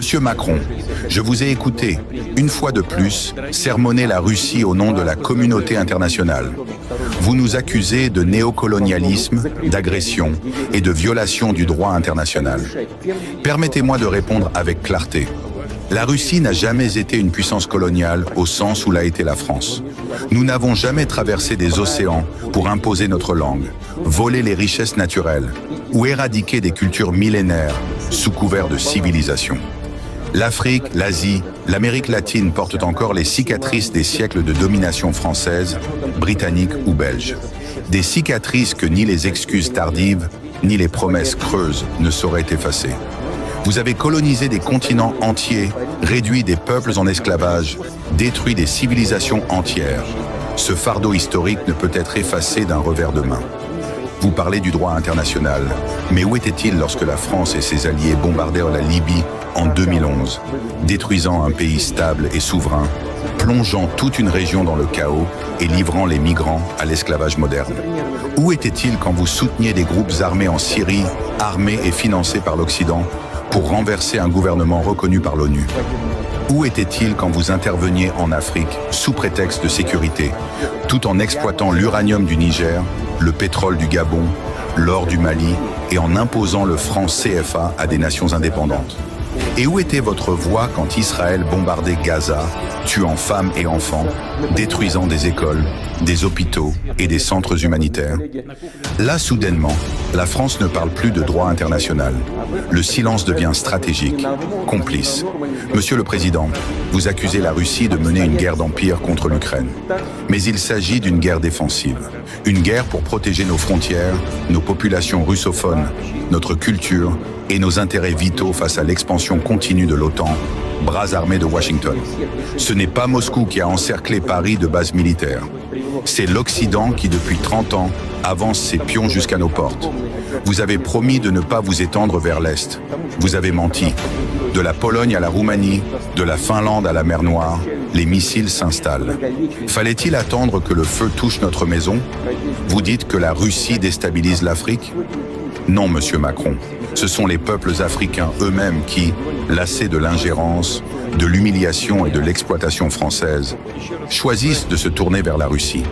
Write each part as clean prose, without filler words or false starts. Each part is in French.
Monsieur Macron, je vous ai écouté, une fois de plus, sermonner la Russie au nom de la communauté internationale. Vous nous accusez de néocolonialisme, d'agression et de violation du droit international. Permettez-moi de répondre avec clarté. La Russie n'a jamais été une puissance coloniale au sens où l'a été la France. Nous n'avons jamais traversé des océans pour imposer notre langue, voler les richesses naturelles ou éradiquer des cultures millénaires sous couvert de civilisation. L'Afrique, l'Asie, l'Amérique latine portent encore les cicatrices des siècles de domination française, britannique ou belge. Des cicatrices que ni les excuses tardives, ni les promesses creuses ne sauraient effacer. Vous avez colonisé des continents entiers, réduit des peuples en esclavage, détruit des civilisations entières. Ce fardeau historique ne peut être effacé d'un revers de main. Vous parlez du droit international, mais où était-il lorsque la France et ses alliés bombardèrent la Libye en 2011, détruisant un pays stable et souverain, plongeant toute une région dans le chaos et livrant les migrants à l'esclavage moderne? Où était-il quand vous souteniez des groupes armés en Syrie, armés et financés par l'Occident, pour renverser un gouvernement reconnu par l'ONU? Où était-il quand vous interveniez en Afrique sous prétexte de sécurité, tout en exploitant l'uranium du Niger, le pétrole du Gabon, l'or du Mali et en imposant le franc CFA à des nations indépendantes? Et où était votre voix quand Israël bombardait Gaza, tuant femmes et enfants, détruisant des écoles, des hôpitaux et des centres humanitaires? Là, soudainement, la France ne parle plus de droit international. Le silence devient stratégique, complice. Monsieur le Président, vous accusez la Russie de mener une guerre d'empire contre l'Ukraine. Mais il s'agit d'une guerre défensive. Une guerre pour protéger nos frontières, nos populations russophones, notre culture et nos intérêts vitaux face à l'expansion continue de l'OTAN, bras armés de Washington. Ce n'est pas Moscou qui a encerclé Paris de bases militaires. C'est l'Occident qui, depuis 30 ans, avance ses pions jusqu'à nos portes. Vous avez promis de ne pas vous étendre vers l'Est. Vous avez menti. De la Pologne à la Roumanie, de la Finlande à la mer Noire, les missiles s'installent. Fallait-il attendre que le feu touche notre maison? Vous dites que la Russie déstabilise l'Afrique? Non, monsieur Macron. Ce sont les peuples africains eux-mêmes qui, lassés de l'ingérence, de l'humiliation et de l'exploitation française, choisissent de se tourner vers la Russie.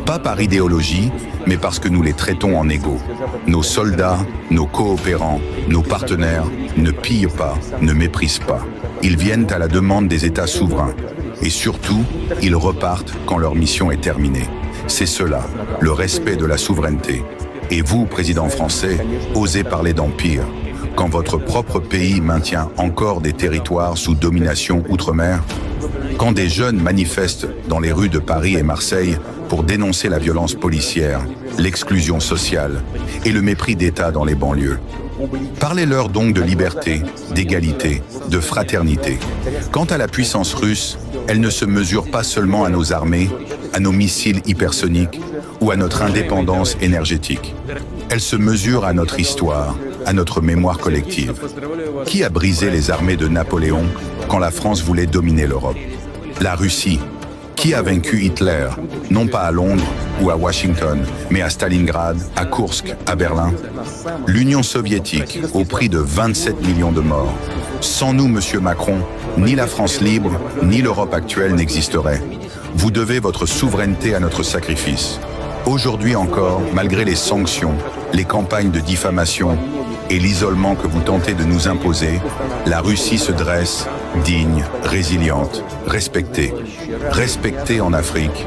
Pas par idéologie, mais parce que nous les traitons en égaux. Nos soldats, nos coopérants, nos partenaires ne pillent pas, ne méprisent pas. Ils viennent à la demande des États souverains. Et surtout, ils repartent quand leur mission est terminée. C'est cela, le respect de la souveraineté. Et vous, président français, osez parler d'empire, quand votre propre pays maintient encore des territoires sous domination outre-mer? Quand des jeunes manifestent dans les rues de Paris et Marseille pour dénoncer la violence policière, l'exclusion sociale et le mépris d'État dans les banlieues? Parlez-leur donc de liberté, d'égalité, de fraternité. Quant à la puissance russe, elle ne se mesure pas seulement à nos armées, à nos missiles hypersoniques ou à notre indépendance énergétique. Elle se mesure à notre histoire, à notre mémoire collective. Qui a brisé les armées de Napoléon quand la France voulait dominer l'Europe? La Russie. Qui a vaincu Hitler, non pas à Londres ou à Washington, mais à Stalingrad, à Koursk, à Berlin? L'Union soviétique, au prix de 27 millions de morts. Sans nous, monsieur Macron, ni la France libre, ni l'Europe actuelle n'existeraient. Vous devez votre souveraineté à notre sacrifice. Aujourd'hui encore, malgré les sanctions, les campagnes de diffamation et l'isolement que vous tentez de nous imposer, la Russie se dresse, digne, résiliente, respectée. Respectée en Afrique,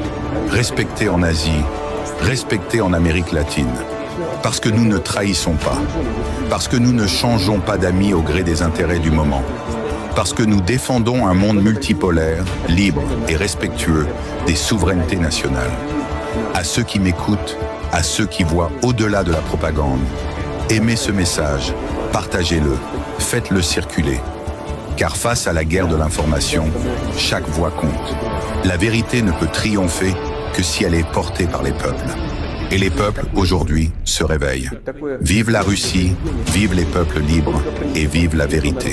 respectée en Asie, respectée en Amérique latine. Parce que nous ne trahissons pas. Parce que nous ne changeons pas d'amis au gré des intérêts du moment. Parce que nous défendons un monde multipolaire, libre et respectueux des souverainetés nationales. À ceux qui m'écoutent, à ceux qui voient au-delà de la propagande, aimez ce message, partagez-le, faites-le circuler. Car face à la guerre de l'information, chaque voix compte. La vérité ne peut triompher que si elle est portée par les peuples. Et les peuples, aujourd'hui, se réveillent. Vive la Russie, vive les peuples libres et vive la vérité.